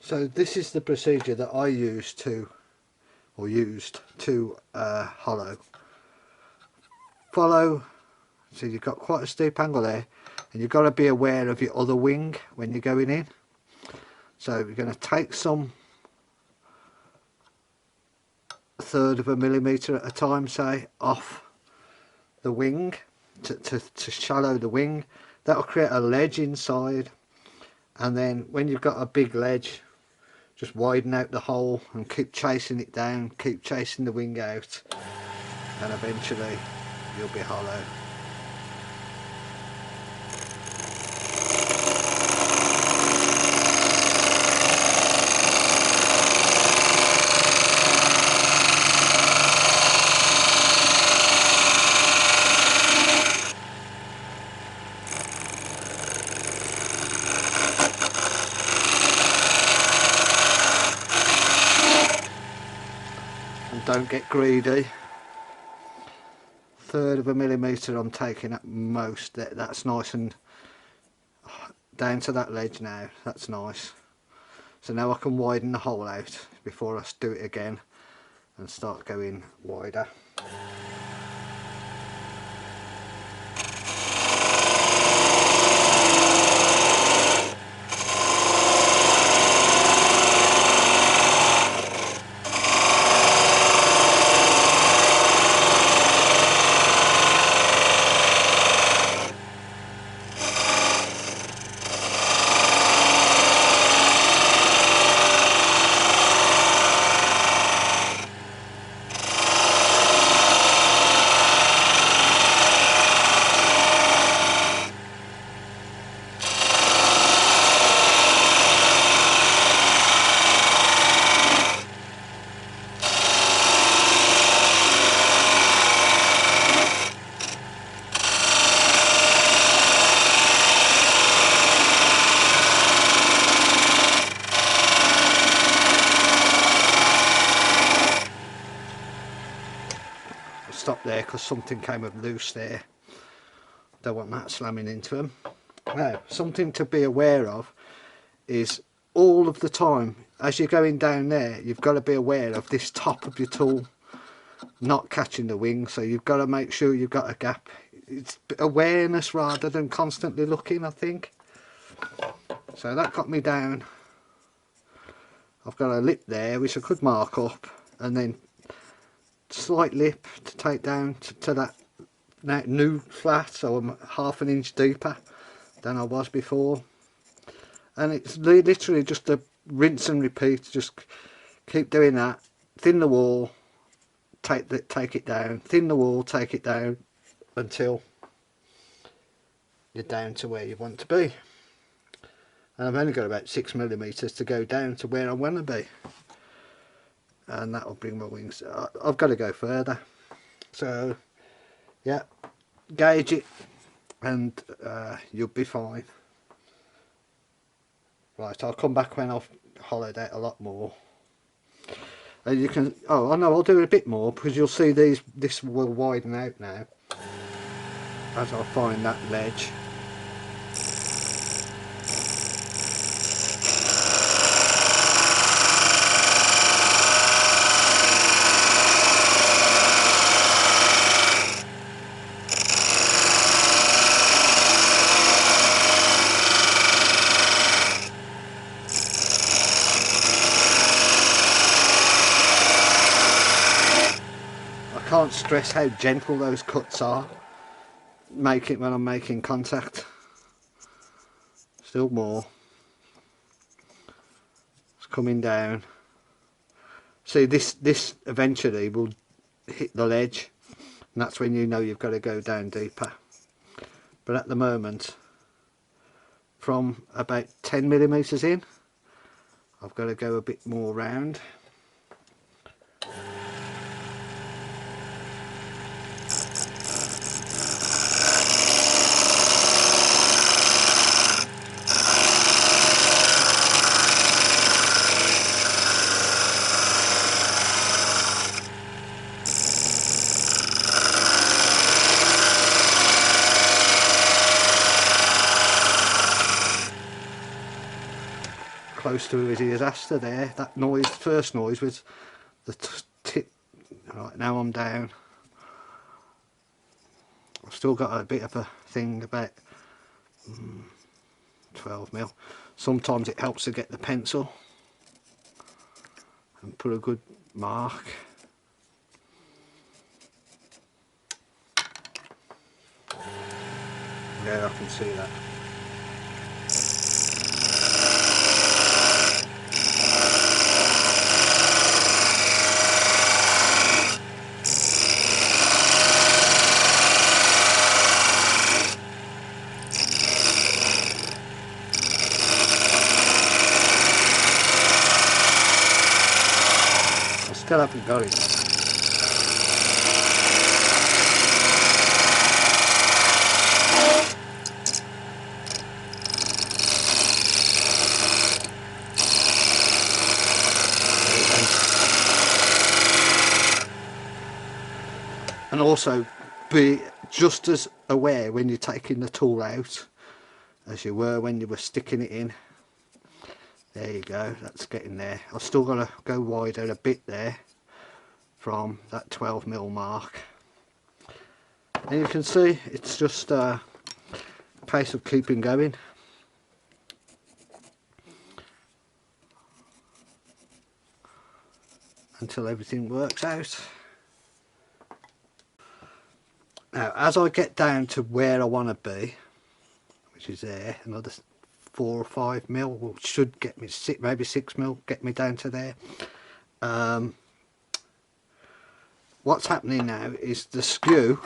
So this is the procedure that I used to hollow. Follow, so you've got quite a steep angle there, and you've got to be aware of your other wing when you're going in. So you're going to take some 1/3 of a millimetre at a time, say, off the wing to shallow the wing. That'll create a ledge inside, and then when you've got a big ledge, just widen out the hole and keep chasing it down, keep chasing the wing out, and eventually you'll be hollow. And don't get greedy. 1/3 of a millimetre I'm taking at most. That's nice and down to that ledge now. That's nice. So now I can widen the hole out before I do it again and start going wider. Stop there because something came up loose there. Don't want that slamming into them. Now, something to be aware of is all of the time as you're going down there, you've got to be aware of this top of your tool not catching the wing, so you've got to make sure you've got a gap. It's awareness rather than constantly looking, I think. So that got me down. I've got a lip there which I could mark up, and then slight lip to take down to that new flat, so I'm 1/2 inch deeper than I was before. And it's literally just a rinse and repeat. Just keep doing that. Thin the wall, take it down, thin the wall, take it down, until you're down to where you want to be. And I've only got about 6 millimeters to go down to where I want to be, and that will bring my wings. I've got to go further, so yeah, gauge it and you'll be fine. Right, I'll come back when I've hollowed out a lot more. And you can, oh I know, I'll do a bit more because you'll see this will widen out now as I find that ledge. I can't stress how gentle those cuts are. Make it when I'm making contact. Still more. It's coming down. See, this eventually will hit the ledge, and that's when you know you've got to go down deeper. But at the moment, from about 10 millimeters in, I've got to go a bit more round. close to his ears after there. That noise, first noise was the tip. Right, now I'm down. I've still got a bit of a thing about 12mm. Sometimes it helps to get the pencil and put a good mark. Yeah, I can see that. I still haven't got it. And also be just as aware when you're taking the tool out as you were when you were sticking it in. There you go, that's getting there. I've still got to go wider a bit there from that 12mm mark. And you can see it's just a case of keeping going. Until everything works out. Now as I get down to where I want to be, which is there, another 4 or 5mm, which should get me, maybe 6mm, get me down to there. What's happening now is the skew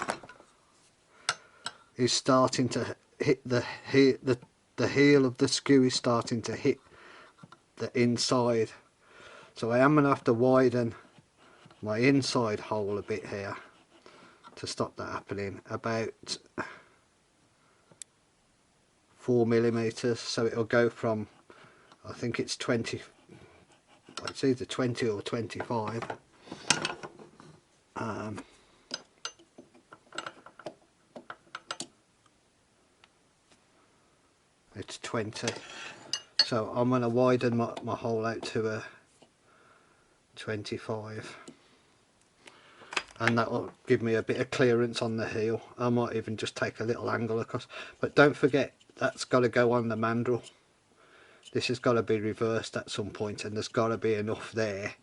is starting to hit the heel of the skew is starting to hit the inside. So I am going to have to widen my inside hole a bit here to stop that happening, about 4mm, so it'll go from, I think it's 20, it's either 20 or 25. It's 20, so I'm going to widen my hole out to a 25, and that will give me a bit of clearance on the heel. I might even just take a little angle across, but don't forget that's got to go on the mandrel. This has got to be reversed at some point, and there's got to be enough there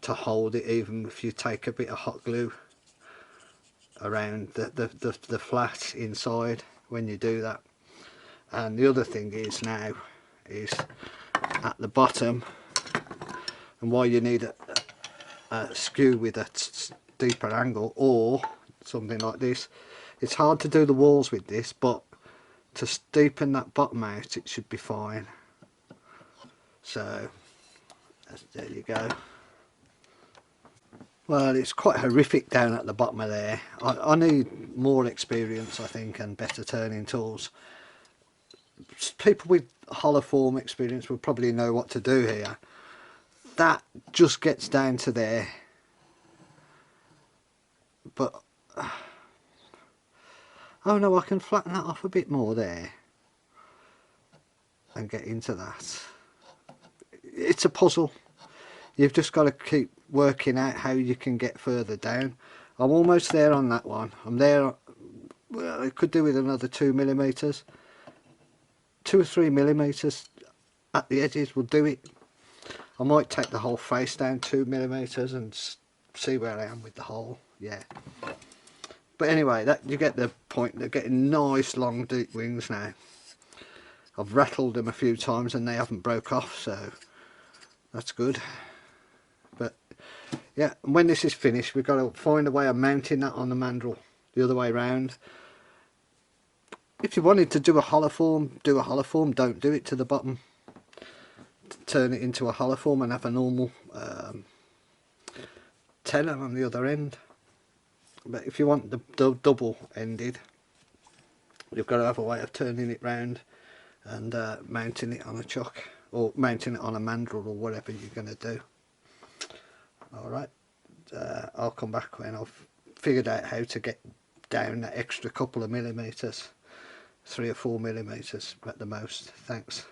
to hold it, even if you take a bit of hot glue around the flat inside when you do that. And the other thing is now is at the bottom, and why you need a skew with a deeper angle or something like this. It's hard to do the walls with this, but to steepen that bottom out it should be fine. So there you go. Well, it's quite horrific down at the bottom of there. I need more experience, I think, and better turning tools. People with hollow form experience will probably know what to do here. That just gets down to there, but oh no, I can flatten that off a bit more there and get into that. It's a puzzle. You've just got to keep working out how you can get further down. I'm almost there on that one. I'm there. Well, I could do with another 2mm. 2 or 3mm at the edges will do it. I might take the whole face down 2mm and see where I am with the hole. Yeah. But anyway, that you get the point. They're getting nice long deep wings now. I've rattled them a few times and they haven't broke off, so that's good. But yeah, when this is finished, we've got to find a way of mounting that on the mandrel the other way round. If you wanted to do a hollow form, do a hollow form. Don't do it to the bottom. Turn it into a hollow form and have a normal teller on the other end. But if you want the double ended, you've got to have a way of turning it round and mounting it on a chuck, or mounting it on a mandrel, or whatever you're going to do. Alright, I'll come back when I've figured out how to get down that extra couple of millimetres, 3 or 4mm at the most. Thanks.